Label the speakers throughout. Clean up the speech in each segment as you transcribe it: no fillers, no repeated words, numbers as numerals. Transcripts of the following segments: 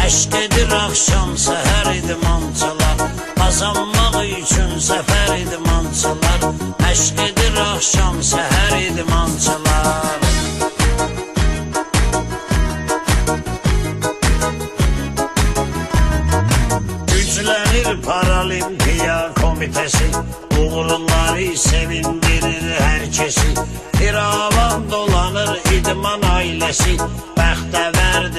Speaker 1: Məşq edir axşam səhər idmançılar, qazanmaq üçün səfər idmançılar. Məşq edir axşam səhər idmançılar. Güclənir Paralimpiya Komitesi, uğurları sevindirir hər kesi. Firavan dolanır idman ailəsi, bəxtəvər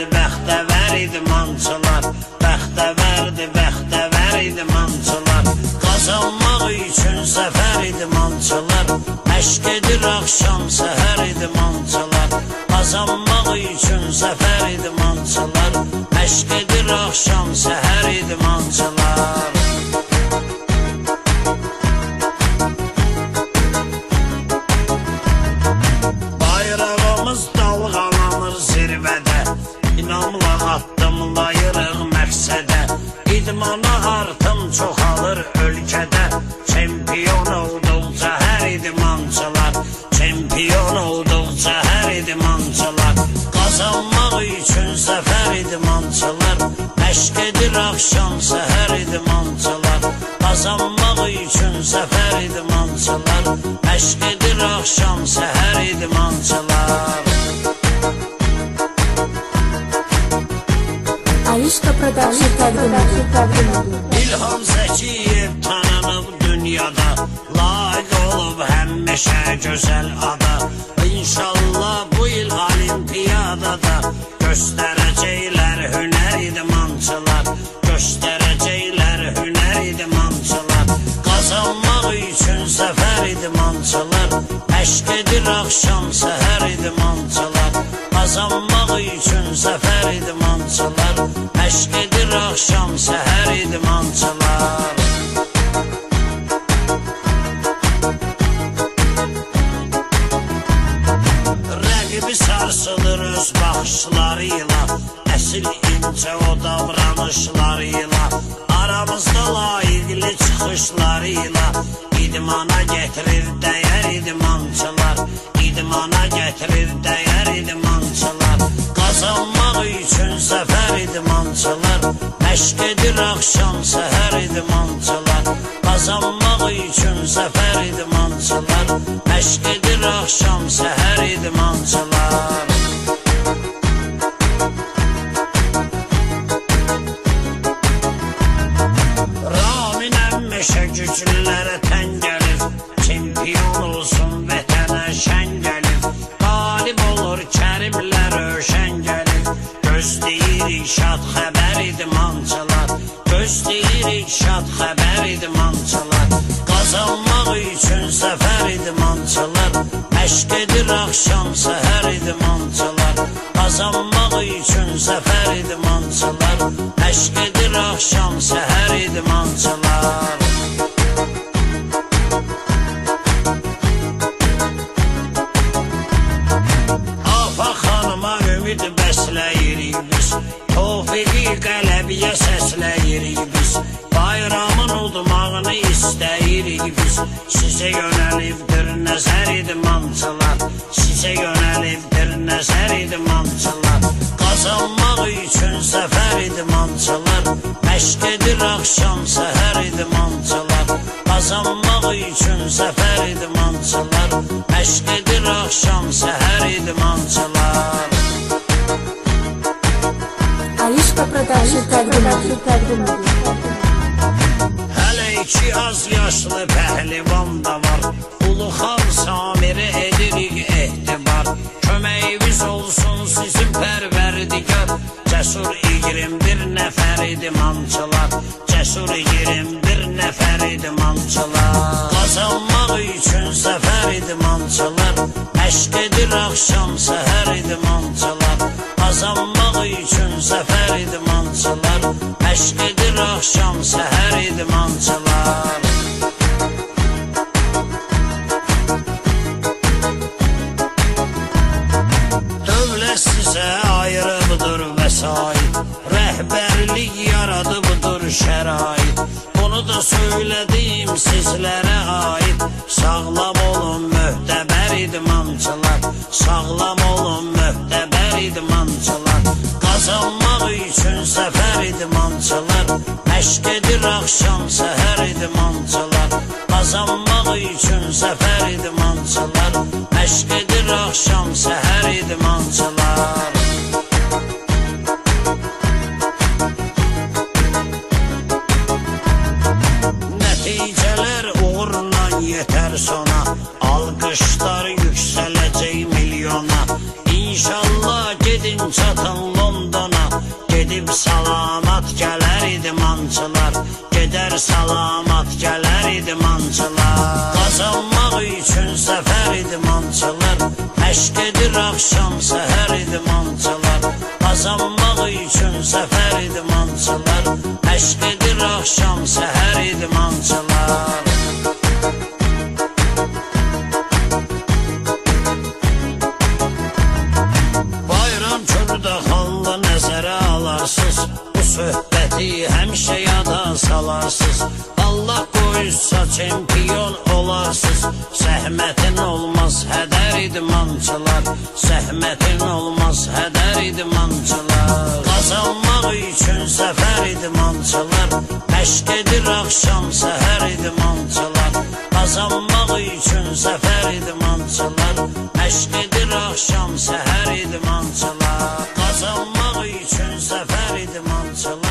Speaker 1: idmançılar, bəxtəvər idmançılar. Qazanmaq üçün səfər idmançılar, məşq edir axşam səhər idmançılar. Qazanmaq üçün səfər idmançılar, məşq edir axşam səhər idmançılar. Bayrağımız dalğalanır zirvədə, İnamla addımlayırıq məqsədə. İdmana artım çoxalır ölkədə, çempion olduqca hər idmançılar, çempion olduqca hər idmançılar. Qazanmaq üçün səfər idmançılar, məşq edir axşam səhər idmançılar. Qazanmaq üçün səfər idmançılar, məşq edir axşam səhər idmançılar.
Speaker 2: Alişka Production təqdim edir.
Speaker 1: İlham Zəkiyev tanınıb dünyada, layiq olub həmişə gözəl ada. İnşallah bu il olimpiyadada göstərəcəklər hünər idmançılar, göstərəcəklər hünər idmançılar. Qazanmaq üçün səfər idmançılar, məşq edir axşam səhər idmançılar. Qazanmaq üçün səfər idmançılar, məşq edir axşam səhər idmançılar. Rəqibi sarsılır öz baxışlarıyla, əsil incə o davranışlarıyla. Aramızda layiqli çıxışlarıyla idmana gətirir dəyər idmançılar, idmana gətirir dəyər idmançılar. Qazanmaq üçün səfər idmançılar, məşq edir axşam səhər idmançılar. Qazanmaq üçün səfər idmançılar, məşq edir axşam səhər idmançılar. Meşə güclülərə tən gəlir, çempion olsun vətənə şən gəlir. Qalib olur kərimlər röşən gəlir, gözləyirik şad xəbər idmançılar, gözləyirik şad xəbər idmançılar. Qazanmaq üçün səfər idmançılar, məşq edir axşam səhər idmançılar. Qazanmaq üçün səfər idmançılar, məşq edir axşam səhər idmançılar. Ümid bəsləyirik biz, Tofiqi qələbiyə səsləyirik biz. Bayramın udmağını istəyirik biz. Sizə yönəlibdir nəzər idmançılar, sizə yönəlibdir nəzər idmançılar. Qazanmaq üçün səfər idmançılar, məşq edir axşam səhər idmançılar. Qazanmaq üçün səfər idmançılar, məşq edir axşam səhər idmançılar.
Speaker 2: Alişka Production təqdim edir.
Speaker 1: Hələ iki az yaşlı pəhlivan da var, Ulu Xan Samiri edirik ehtibar. Köməyimiz olsun sizin pərverdigar, cəsur 21 nəfər idmançılar, cəsur 21 nəfər idmançılar. Qazanmaq üçün səfər idmançılar, məşq edir axşam səhər idmançılar. Qazanmaq üçün səfər idmançılar, məşq edir axşam səhər idmançılar. Dövlət sizə ayrıbdır vəsait, rəhbərlik yaradıbdır şərait. Bunu da söylədim sizlərə aid. Sağlam olun möhtəbər idmançılar, sağlam olun möhtəbər idmançılar. Qazanmaq üçün səfər idmançılar, məşq edir axşam səhər idmançılar. Qazanmaq üçün səfər idmançılar, məşq edir axşam səhər idmançılar. Nəticələr uğurla yetər sona, alqışlar yüksələcək milyona. İnşallah gedin çatın Londona, gedib salamat gələr idmançılar, gedər salamat gələr idmançılar. Qazanmaq üçün səfər idmançılar, məşq edir axşam səhər idmançılar. Qazanmaq üçün səfər idmançılar, məşq edir axşam səhər idmançılar. Nəzərə alarsız, bu söhbəti həmişə yada salarsız. Allah qoysa çempion olarsız, zəhmətin olmaz hədər idmançılar, zəhmətin olmaz hədər idmançılar. Qazanmaq üçün səfər idmançılar, məşq edir axşam səhər idmançılar. Qazanmaq üçün səfər idmançılar, məşq edir axşam səhər idmançılar. Qazanmaq üçün səfər idmançılar.